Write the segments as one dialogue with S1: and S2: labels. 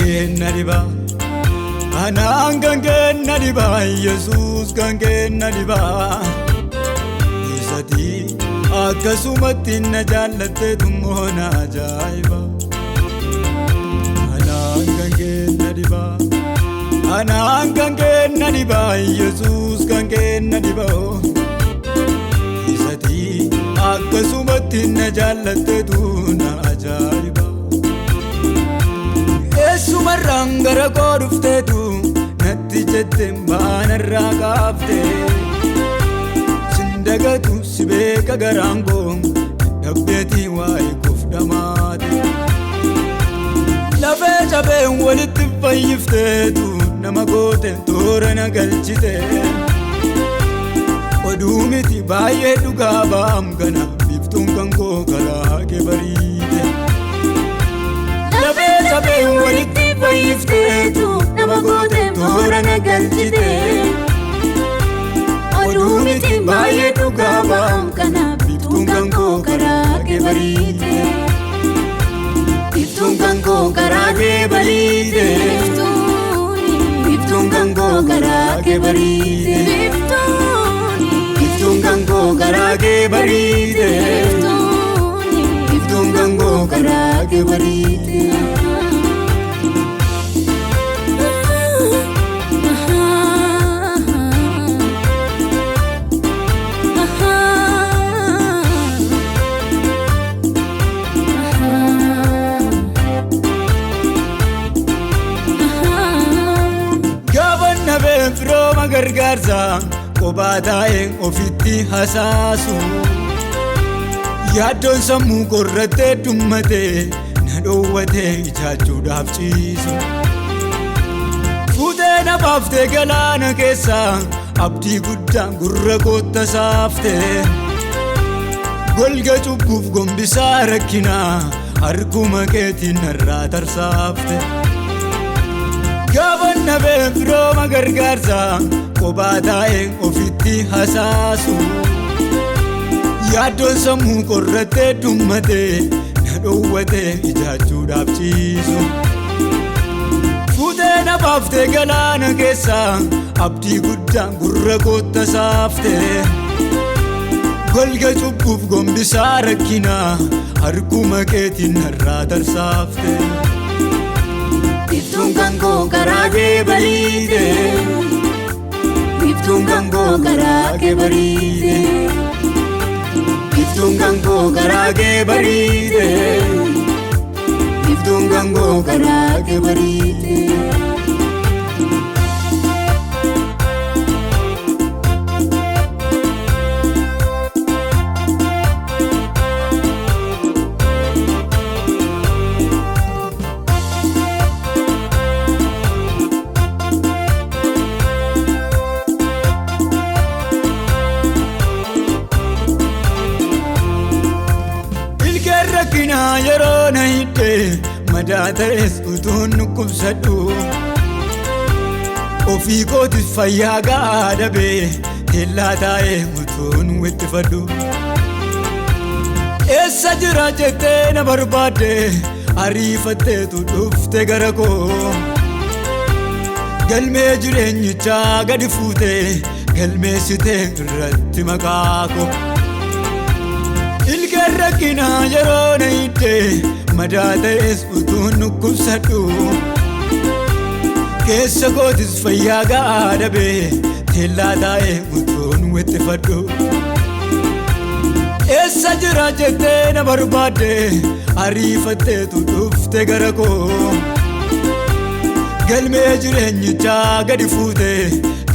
S1: kenna diba Anaan kan kenna diba Yesus kan kenna diba Isati akkasumatti na jaallatte tummoona ajaa'iba Anaan kan kenna diba Anaan kan kenna diba Yesus kan kenna diba Isati akkasumatti na jaallatte tummoona ajaa'iba Eessumarraan gara koo dhufteetu natti jette baanarraa kaafte Sindagatu si beeka garaan koo dhabdeetii waa'ee koof dhamaate Lafee cabeen walitti fayyifteetu nama goote toora na galchite Oduu miti baay'ee dhugaa ba'am kana biftuun kan koo karaa kee bariite Lafee cabeen walitti fayyifteetu nama goote toora na galchite Oduu miti baay'ee dhugaa ba'am kana biftuun kan koo karaa kee bariite Biftuun kan koo karaa kee bariite Biftuun kan koo karaa kee bariite Biftuun kan koo karaa kee bariite Biftuun kan koo karaa kee bariite Firooma gargaarsa kophaa taa'een ofitti hasaasu Yaaddoon sammuu korrattee dhummatee na dhoowwatee ijaachuudhaaf ciisu Fuutee na baaftee galaana keessa abdii guddaan gurra kootta saaftee Golga cubbuuf gombisaa rakkinaa harkuma keetiin narraa tarsaafte Gaaban nabeen firooma gargaarsa kophaa taa'een ofitti hasaasu Yaaddoon sammuu korrattee dhummatee na dhoowwatee ijaachuudhaaf ciisu Fuutee na baaftee galaana keessa abdii guddaan gurra kootta saaftee Golga cubbuuf gombisaa rakkinaa harkuma keetiin narraa tarsaafte Biftuun kan koo karaa kee bariite Biftuun kan koo karaa kee bariite Biftuun kan koo karaa kee bariite Biftuun kan koo karaa kee bariite Rakkinaa yeroo na hidhee madaa ta'es utuun nukkubsadhu Ofii kootis fayyaa ga'aa dhabee teellaa taa'ee utuun wixxifadhu Eessa jira jettee na barbaadde ariifatteetu dhufte gara koo Galmee jireenyichaa gadi fuutee galmeessitee irratti maqaa koo Ilkeen rakkinaa yeroo na hidhee madaa ta'es utuun nukkubsadhu Keessa kootis fayyaa ga'aa dhabee teellaa taa'ee utuun wixxifadhu Eessa jira jettee na barbaadde ariifatteetu dhufte gara koo Galmee jireenyichaa gadi fuutee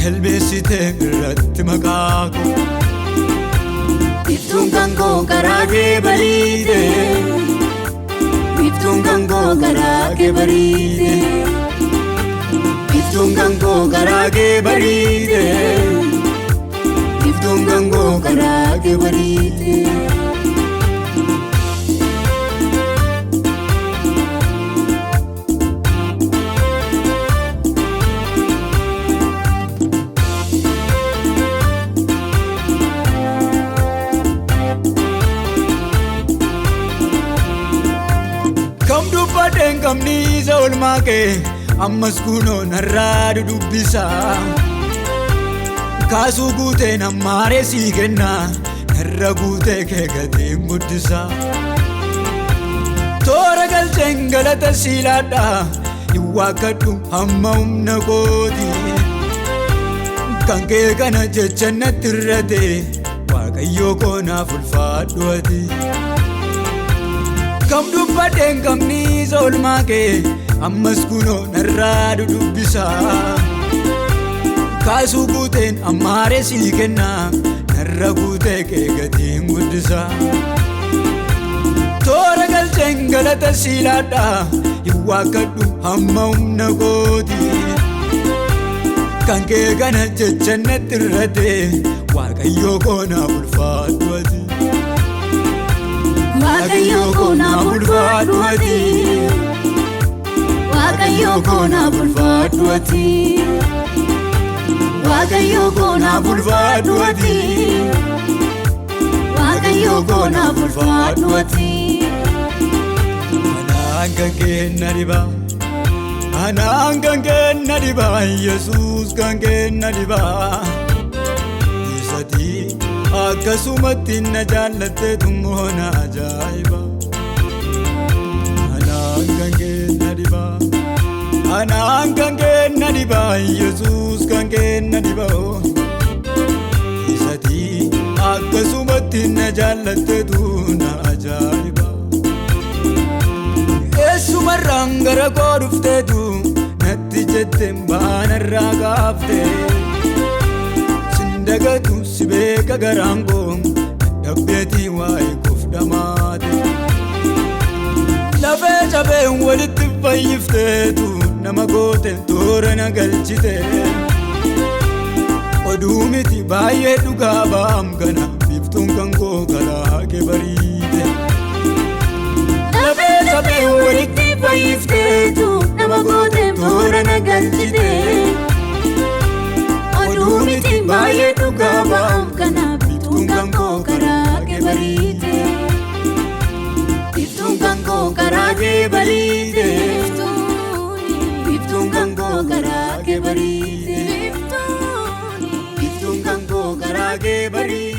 S1: galmeessitee irratti maqaa koo Biftuun kan koo karaa kee bariite Biftuun kan koo karaa kee bariite Biftuun kan koo karaa kee bariite Biftuun kan koo karaa kee bariite kamniisa olmaa kee ammas kunoo narraa dudubbisa kaasuu guuteen ammaaree sii kenna narra guutee kee gatiin guddisa toora galcheen galata siilaadha hin waakkadhu hamma humna kooti kan kee kana jecha natti irrate waaqayyoo koo naaf ulfaadhu ati kam dubbadheen kamniisa olmaa kee ammas kunoo narraa dudubbisa kaasuu guuteen ammaaree sii kenna narra guutee kee gatiin guddisa toora galcheen galata siilaadha hin waakkadhu hamma humna kooti kan kee kana jecha natti irrate waaqayyoo koo naaf ulfaadhu ati waaqayyoo koo naaf ulfaadhu ati waaqayyoo koo naaf ulfaadhu ati waaqayyoo koo naaf ulfaadhu ati waaqayyoo koo naaf ulfaadhu ati anaan kan kenna dhibaa anaan kan kenna dhibaa Yesuus kan kenna dhibaa isati akkasumatti na jaallattee tummoona ajaa'iba anaan kan kenna dhibaa anaan kan kenna dhibaa Yesuus kan kenna dhibaa isati akkasumatti na jaallattee tummoona ajaa'iba eessumarraan gara koo dhufteetu natti jetteen baanarraa kaaftee dagatu si beeka garaan koo dabbeetii waa'ee koof dhamaate lafee cabeen walitti fayyifteetu nama goote toora na galchite oduu miti baay'ee dhugaa baam kana biiftuun kan koo karaa kee bariite lafee cabeen walitti fayyifteetu nama goote toora na galchite Odumiti baay'ee dhugaa baam kana biiftuun kan koo karaa kee bariite biiftuun kan koo karaa kee bariite biiftuun kan koo karaa kee bariite biiftuun kan koo karaa kee bariite